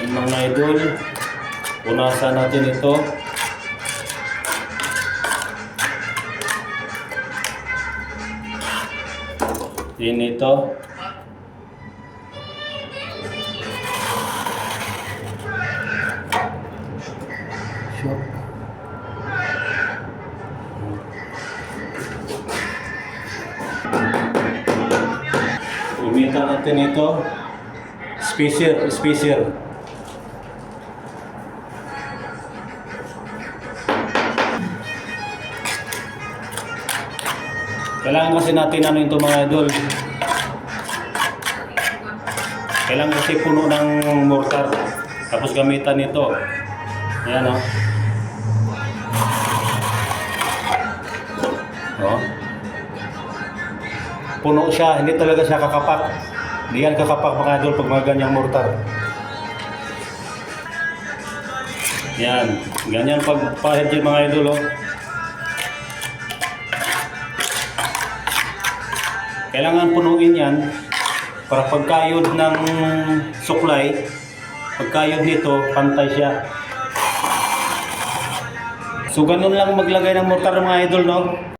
Mga idol, punasan natin ito. Din ito. Sure. Umita natin ito. Spacer. Kailangan kasi natin ano ito mga idol. Kailangan kasi puno ng mortar. Tapos gamitan nito. Ayan o. Oh. Puno siya, hindi talaga siya kakapak. Hindi yan kakapak mga idol pag mga ganyang mortar. Yan, ganyan pagpahid yun mga idol oh. Kailangan punuin yan para pagkayod ng suklay, pagkayod nito, pantay siya. So ganun lang maglagay ng mortar mga idol no.